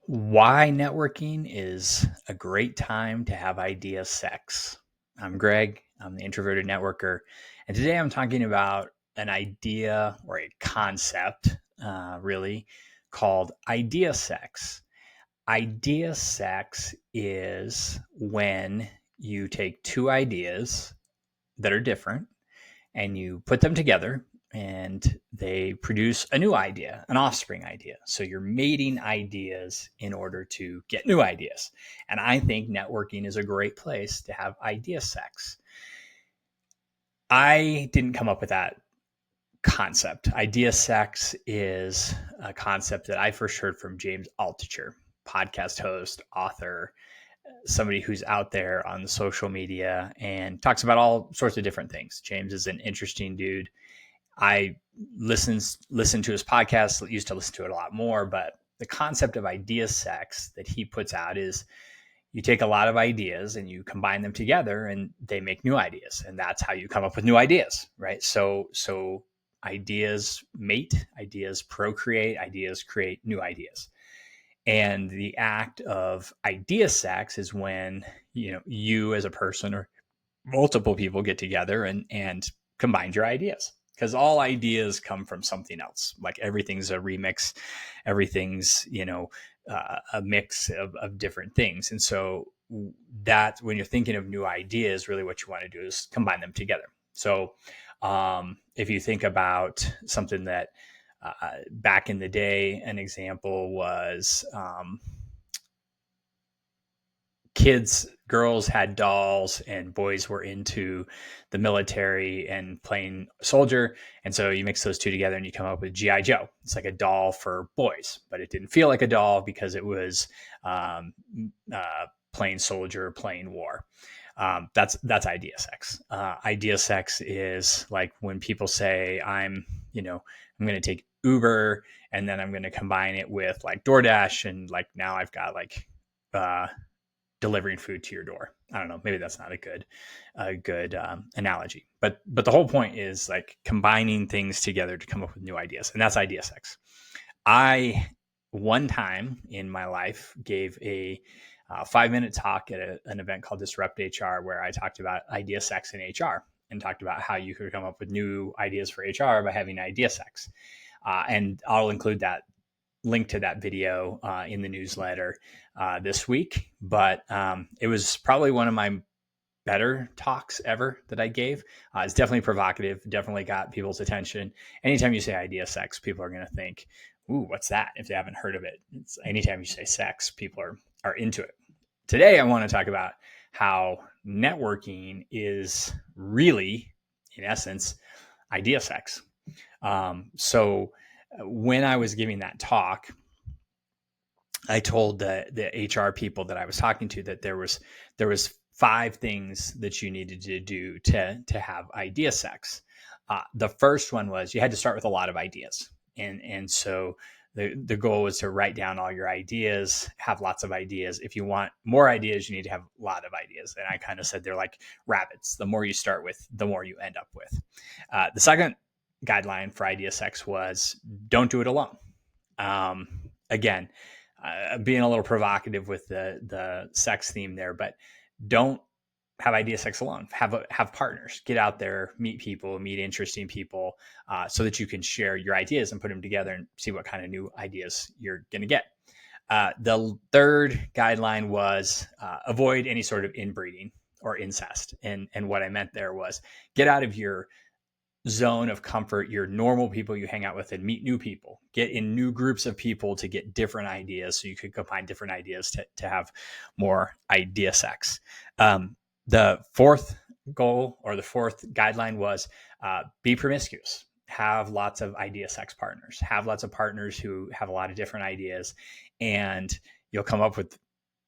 Why networking is a great time to have idea sex. I'm Greg. I'm the Introverted Networker. And today I'm talking about an idea or a concept, really, called idea sex. Idea sex is when you take two ideas that are different and you put them together and they produce a new idea, an offspring idea. So you're mating ideas in order to get new ideas. And I think networking is a great place to have idea sex. I didn't come up with that concept. Idea sex is a concept that I first heard from James Altucher, podcast host, author, somebody who's out there on the social media and talks about all sorts of different things. James is an interesting dude. I listen to his podcast, used to listen to it a lot more, but the concept of idea sex that he puts out is you take a lot of ideas and you combine them together and they make new ideas. And that's how you come up with new ideas, right? So ideas mate, ideas procreate, ideas create new ideas. And the act of idea sex is when, you as a person or multiple people get together and combine your ideas, because all ideas come from something else. Like everything's a remix, everything's a mix of different things. And so that when you're thinking of new ideas, really what you want to do is combine them together. So if you think about something that back in the day, an example was girls had dolls and boys were into the military and playing soldier. And so you mix those two together and you come up with G.I. Joe. It's like a doll for boys, but it didn't feel like a doll because it was playing soldier, playing war. That's idea sex. Idea sex is like when people say, I'm going to take Uber and then I'm going to combine it with like DoorDash. And like now I've got like, delivering food to your door. I don't know. Maybe that's not a good analogy, but the whole point is like combining things together to come up with new ideas, and that's idea sex. I one time in my life gave a 5-minute talk at an event called Disrupt HR, where I talked about idea sex in HR and talked about how you could come up with new ideas for HR by having idea sex. And I'll include that link to that video in the newsletter this week. But it was probably one of my better talks ever that I gave. It's definitely provocative, definitely got people's attention. Anytime you say idea sex, people are going to think, ooh, what's that? If they haven't heard of it. Anytime you say sex, people are into it. Today, I want to talk about how networking is really, in essence, idea sex. So when I was giving that talk, I told the HR people that I was talking to that there was 5 things that you needed to do to have idea sex. The first one was you had to start with a lot of ideas, and so the goal was to write down all your ideas, have lots of ideas. If you want more ideas, you need to have a lot of ideas. And I kind of said they're like rabbits. The more you start with, the more you end up with. The second guideline for idea sex was don't do it alone. Again, being a little provocative with the sex theme there, but don't have idea sex alone. Have partners. Get out there, meet people, meet interesting people, so that you can share your ideas and put them together and see what kind of new ideas you're going to get. The third guideline was avoid any sort of inbreeding or incest. And what I meant there was get out of your zone of comfort, your normal people you hang out with, and meet new people. Get in new groups of people to get different ideas so you could combine different ideas to have more idea sex. The fourth goal or the fourth guideline was be promiscuous. Have lots of idea sex partners. Have lots of partners who have a lot of different ideas, and you'll come up with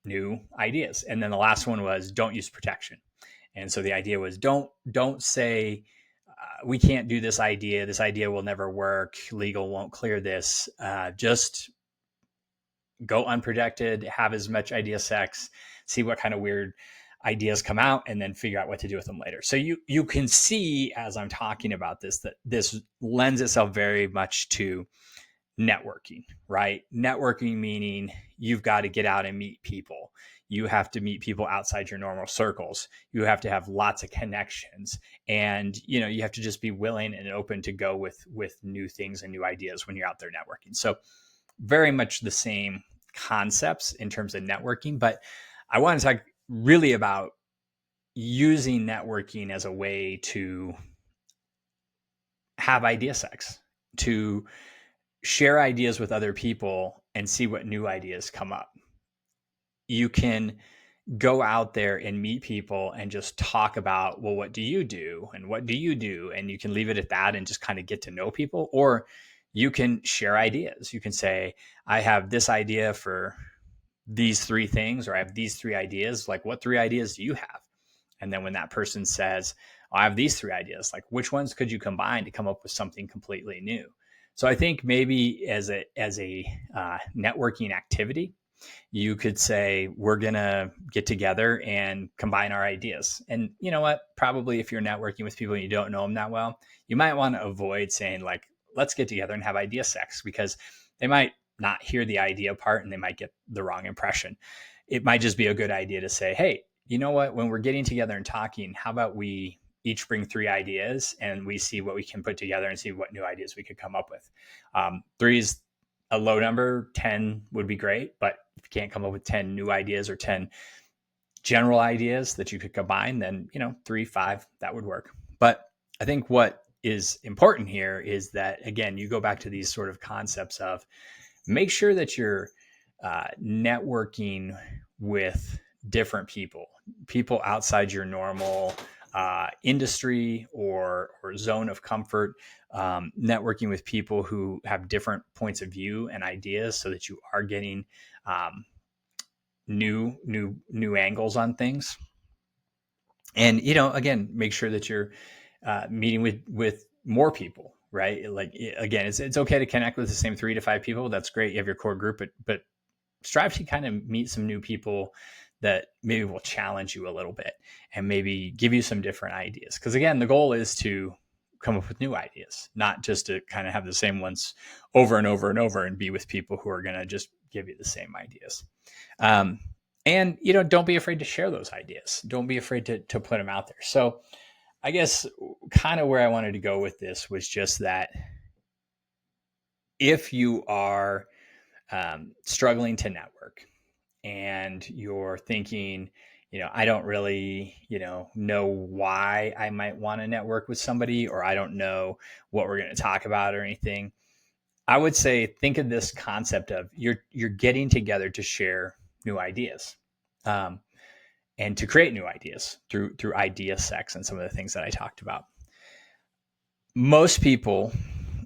new ideas. And then the last one was don't use protection. And so the idea was don't say we can't do this idea. This idea will never work. Legal won't clear this. Just go unprotected, have as much idea sex, see what kind of weird ideas come out, and then figure out what to do with them later. So you can see as I'm talking about this, that this lends itself very much to networking, right? Networking meaning you've got to get out and meet people. You have to meet people outside your normal circles. You have to have lots of connections, and you have to just be willing and open to go with new things and new ideas when you're out there networking. So very much the same concepts in terms of networking, but I want to talk really about using networking as a way to have idea sex, to share ideas with other people and see what new ideas come up. You can go out there and meet people and just talk about, well, what do you do? And what do you do? And you can leave it at that and just kind of get to know people. Or you can share ideas. You can say, I have this idea for these three things, or I have these three ideas. Like, what three ideas do you have? And then when that person says, oh, I have these three ideas, like, which ones could you combine to come up with something completely new? So I think maybe as a networking activity, you could say, we're going to get together and combine our ideas. And you know what? Probably if you're networking with people and you don't know them that well, you might want to avoid saying, like, let's get together and have idea sex, because they might not hear the idea part and they might get the wrong impression. It might just be a good idea to say, hey, you know what? When we're getting together and talking, how about we each bring three ideas and we see what we can put together and see what new ideas we could come up with. Three is a low number. 10 would be great, but if you can't come up with 10 new ideas or 10 general ideas that you could combine, then 3, 5, that would work. But I think what is important here is that, again, you go back to these sort of concepts of make sure that you're networking with different people outside your normal industry or zone of comfort, networking with people who have different points of view and ideas, so that you are getting new angles on things. And again, make sure that you're meeting with more people, right? Like, again, it's okay to connect with the same 3 to 5 people. That's great. You have your core group, but strive to kind of meet some new people that maybe will challenge you a little bit and maybe give you some different ideas. Because again, the goal is to come up with new ideas, not just to kind of have the same ones over and over and over and be with people who are going to just give you the same ideas. And don't be afraid to share those ideas. Don't be afraid to put them out there. So I guess kind of where I wanted to go with this was just that if you are struggling to network and you're thinking, I don't really, know why I might want to network with somebody, or I don't know what we're going to talk about or anything, I would say think of this concept of you're getting together to share new ideas, and to create new ideas through idea sex and some of the things that I talked about. Most people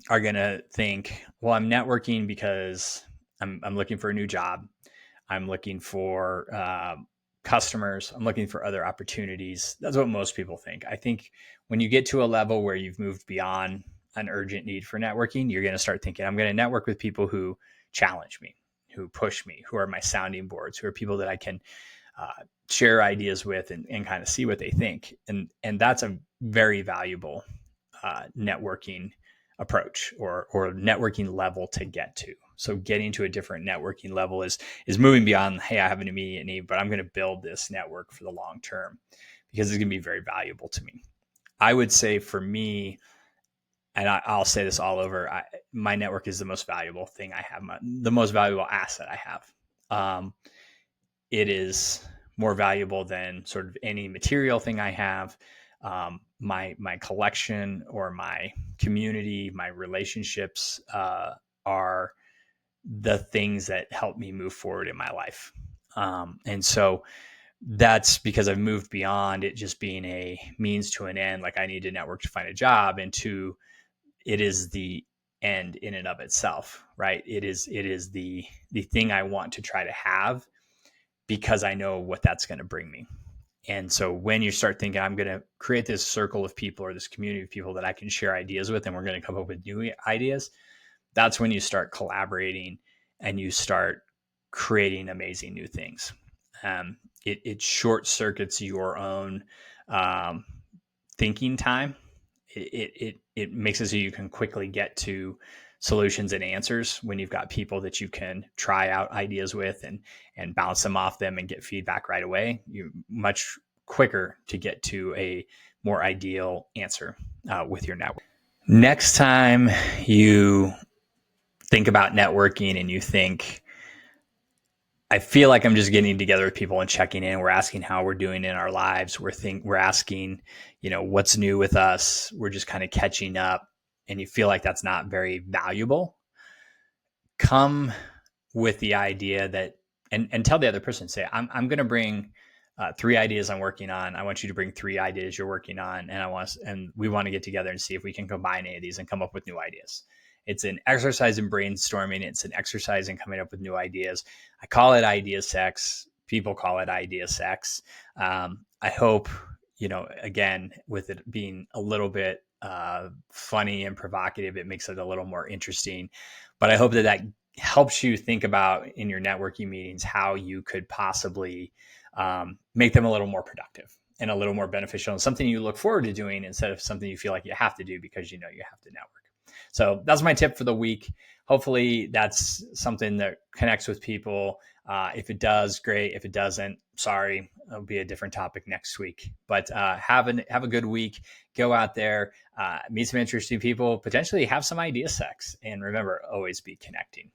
are going to think, well, I'm networking because I'm looking for a new job. I'm looking for customers. I'm looking for other opportunities. That's what most people think. I think when you get to a level where you've moved beyond an urgent need for networking, you're going to start thinking, I'm going to network with people who challenge me, who push me, who are my sounding boards, who are people that I can share ideas with and kind of see what they think. And that's a very valuable networking approach or networking level to get to. So getting to a different networking level is moving beyond, hey, I have an immediate need, but I'm going to build this network for the long term because it's going to be very valuable to me. I would say for me, and I'll say this all over, my network is the most valuable thing I have, the most valuable asset I have. It is more valuable than sort of any material thing I have. My collection or my community, my relationships are the things that help me move forward in my life. And so that's because I've moved beyond it just being a means to an end. Like I need to network to find a job, into it is the end in and of itself, right? It is the thing I want to try to have because I know what that's going to bring me. And so when you start thinking, I'm going to create this circle of people or this community of people that I can share ideas with, and we're going to come up with new ideas, that's when you start collaborating and you start creating amazing new things. It short circuits your own thinking time. It makes it so you can quickly get to solutions and answers when you've got people that you can try out ideas with and bounce them off them and get feedback right away. You're much quicker to get to a more ideal answer with your network. Next time you think about networking and you think, I feel like I'm just getting together with people and checking in. We're asking how we're doing in our lives. We're asking, what's new with us. We're just kind of catching up, and you feel like that's not very valuable. Come with the idea that, and tell the other person, say, I'm going to bring 3 ideas I'm working on. I want you to bring 3 ideas you're working on, and we want to get together and see if we can combine any of these and come up with new ideas. It's an exercise in brainstorming. It's an exercise in coming up with new ideas. I call it idea sex. People call it idea sex. I hope, again, with it being a little bit funny and provocative, it makes it a little more interesting. But I hope that helps you think about in your networking meetings how you could possibly make them a little more productive and a little more beneficial, and something you look forward to doing instead of something you feel like you have to do because you have to network. So that's my tip for the week. Hopefully that's something that connects with people. If it does, great. If it doesn't, sorry, it'll be a different topic next week. But have a good week. Go out there, meet some interesting people, potentially have some idea sex. And remember, always be connecting.